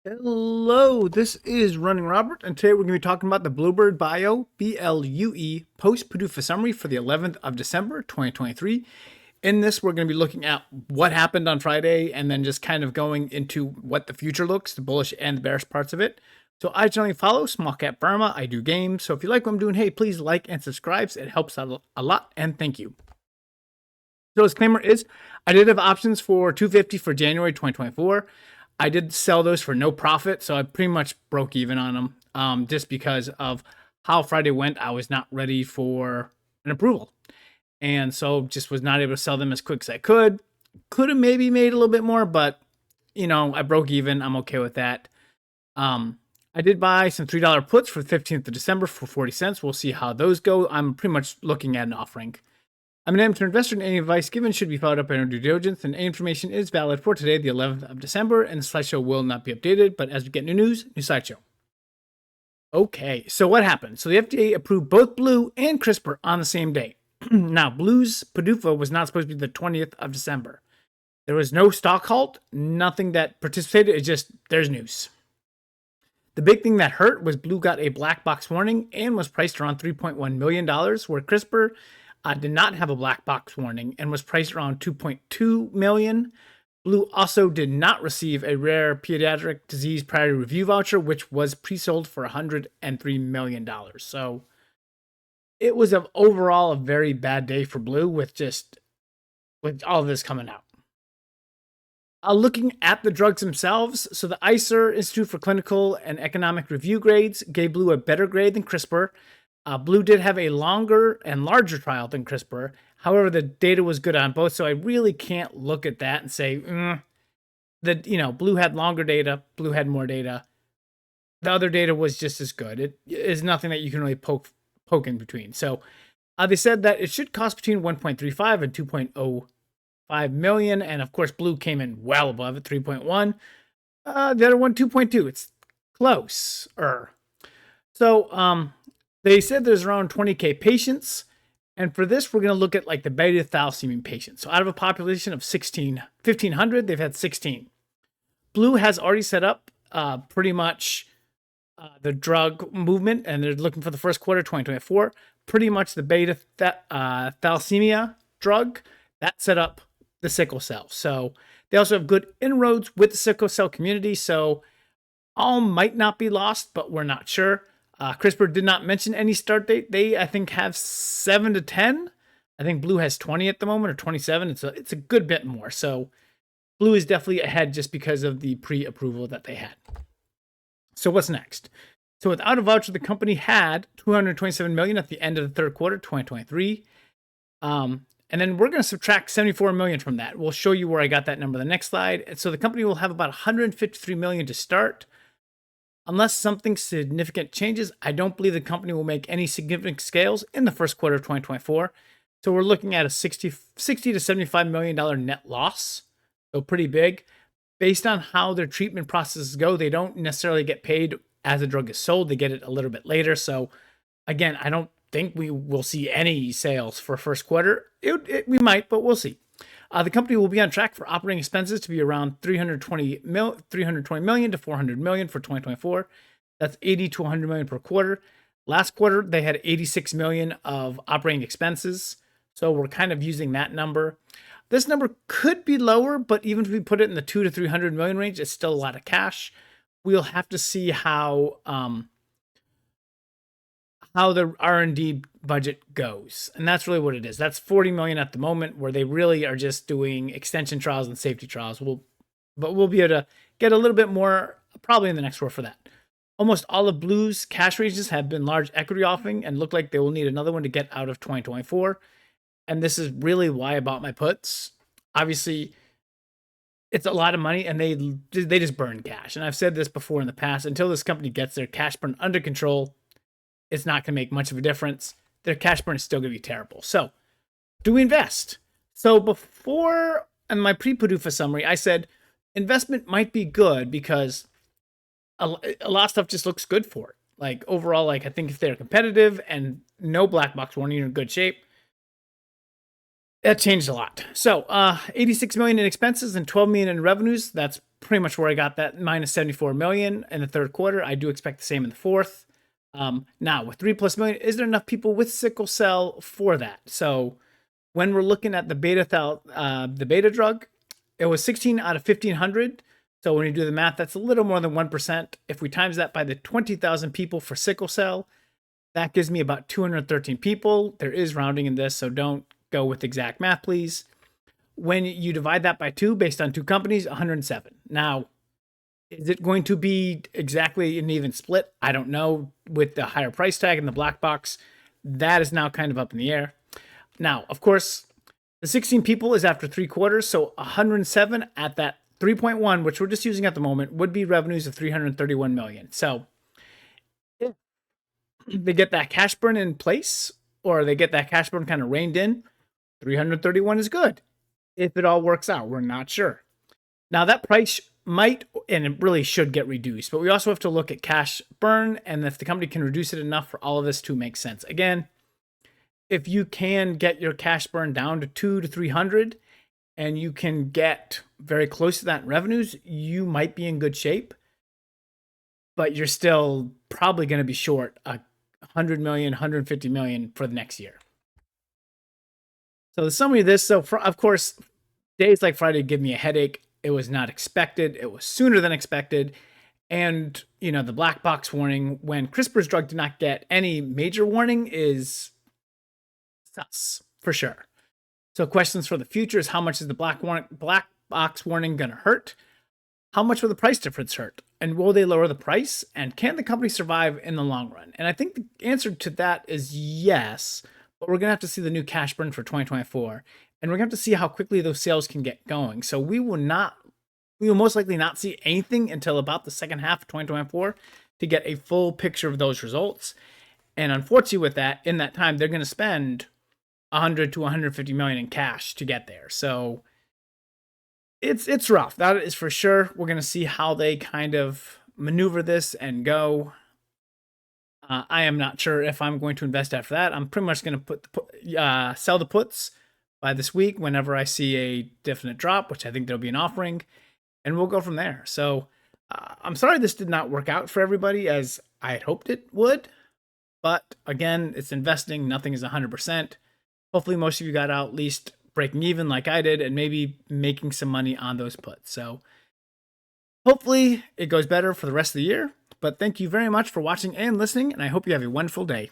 Hello, this is Running Robert, and today we're going to be talking about the Bluebird Bio BLUE post PDUFA summary for the 11th of December 2023. In this, we're going to be looking at what happened on Friday and then just kind of going into what the future looks, the bullish and the bearish parts of it. So I generally follow small cap pharma. I do games. So if you like what I'm doing, hey, please like and subscribe. It helps out a lot, and thank you. So disclaimer is, I did have options for $250 for January 2024. I did sell those for no profit, so I pretty much broke even on them just because of how Friday went. I was not ready for an approval, and so just was not able to sell them as quick as I could. Could have maybe made a little bit more, but I broke even. I'm okay with that. I did buy some $3 puts for the 15th of December for 40 cents. We'll see how those go. I'm pretty much looking at an offering. I'm an amateur investor, and any advice given should be followed up in our due diligence, and any information is valid for today, the 11th of December, and the slideshow will not be updated, but as we get new news, new slideshow. Okay, so what happened? So the FDA approved both Blue and CRISPR on the same day. Now, Blue's PDUFA was not supposed to be the 20th of December. There was no stock halt, nothing that participated, it's just, there's news. The big thing that hurt was Blue got a black box warning and was priced around $3.1 million, where CRISPR did not have a black box warning and was priced around $2.2 million. Blue also did not receive a rare pediatric disease priority review voucher, which was pre-sold for $103 million. So it was overall a very bad day for Blue with all of this coming out. Looking at the drugs themselves, so the ICER, Institute for Clinical and Economic Review grades, gave Blue a better grade than CRISPR. Blue did have a longer and larger trial than CRISPR. However, the data was good on both, so I really can't look at that and say that Blue had longer data, Blue had more data. The other data was just as good. It is nothing that you can really poke in between. So they said that it should cost between 1.35 and 2.05 million, and of course, Blue came in well above it, 3.1. The other one, 2.2. It's closer. So they said there's around 20K patients. And for this, we're going to look at like the beta thalassemia patients. So out of a population of 1,500, they've had 16. Blue has already set up pretty much the drug movement, and they're looking for the first quarter 2024. Pretty much the beta thalassemia drug that set up the sickle cell. So they also have good inroads with the sickle cell community. So all might not be lost, but we're not sure. CRISPR did not mention any start date. They, I think, have 7 to 10. I think Blue has 20 at the moment, or 27. It's a good bit more. So Blue is definitely ahead just because of the pre-approval that they had. So what's next? So without a voucher, the company had $227 million at the end of the third quarter, 2023. And then we're going to subtract $74 million from that. We'll show you where I got that number the next slide. And so the company will have about $153 million to start. Unless something significant changes, I don't believe the company will make any significant scales in the first quarter of 2024. So we're looking at a $60 to $75 million net loss. So pretty big. Based on how their treatment processes go, they don't necessarily get paid as the drug is sold. They get it a little bit later. So again, I don't think we will see any sales for first quarter. We might, but we'll see. The company will be on track for operating expenses to be around $320 million to $400 million for 2024. That's $80 to $100 million per quarter. Last quarter, they had $86 million of operating expenses. So we're kind of using that number. This number could be lower, but even if we put it in the $200 to $300 million range, it's still a lot of cash. We'll have to see how the R&D budget goes. And that's really what it is. That's $40 million at the moment, where they really are just doing extension trials and safety trials. But we'll be able to get a little bit more probably in the next quarter for that. Almost all of Blue's cash raises have been large equity offering and look like they will need another one to get out of 2024. And this is really why I bought my puts. Obviously, it's a lot of money, and they just burn cash. And I've said this before in the past, until this company gets their cash burn under control, it's not going to make much of a difference. Their cash burn is still going to be terrible. So, do we invest? So before, in my pre-PDUFA summary, I said investment might be good because a lot of stuff just looks good for it. Like overall, I think if they're competitive and no black box warning, you're in good shape. That changed a lot. So $86 million in expenses and $12 million in revenues. That's pretty much where I got that minus 74 million in the third quarter. I do expect the same in the fourth. Now with 3+ million, is there enough people with sickle cell for that? So when we're looking at the beta drug, it was 16 out of 1,500. So when you do the math, that's a little more than 1%. If we times that by the 20,000 people for sickle cell, that gives me about 213 people. There is rounding in this, so don't go with exact math, please. When you divide that by 2 based on 2 companies, 107. Now, is it going to be exactly an even split? I don't know. With the higher price tag and the black box, that is now kind of up in the air. Now, of course, the 16 people is after 3 quarters, so 107 at that 3.1, which we're just using at the moment, would be revenues of 331 million. So if they get that cash burn in place, or they get that cash burn kind of reined in, 331 is good. If it all works out, we're not sure. Now that price might, and it really should get reduced, but we also have to look at cash burn and if the company can reduce it enough for all of this to make sense. Again, if you can get your cash burn down to 200 to 300 and you can get very close to that in revenues, you might be in good shape, but you're still probably going to be short 100 million, 150 million for the next year. So the summary of this, of course, days like Friday give me a headache. It was not expected. It was sooner than expected. And, the black box warning when CRISPR's drug did not get any major warning is sus, for sure. So questions for the future is, how much is the black box warning going to hurt? How much will the price difference hurt? And will they lower the price? And can the company survive in the long run? And I think the answer to that is yes, but we're going to have to see the new cash burn for 2024. And we're going to have to see how quickly those sales can get going. So we will most likely not see anything until about the second half of 2024 to get a full picture of those results. And unfortunately with that, in that time, they're going to spend 100 to 150 million in cash to get there. So it's rough. That is for sure. We're going to see how they kind of maneuver this and go. I am not sure if I'm going to invest after that. I'm pretty much going to sell the puts by this week whenever I see a definite drop, which I think there'll be an offering, and we'll go from there. So I'm sorry this did not work out for everybody as I had hoped it would. But again, it's investing. Nothing is 100%. Hopefully most of you got out at least breaking even like I did and maybe making some money on those puts. So hopefully it goes better for the rest of the year. But thank you very much for watching and listening, and I hope you have a wonderful day.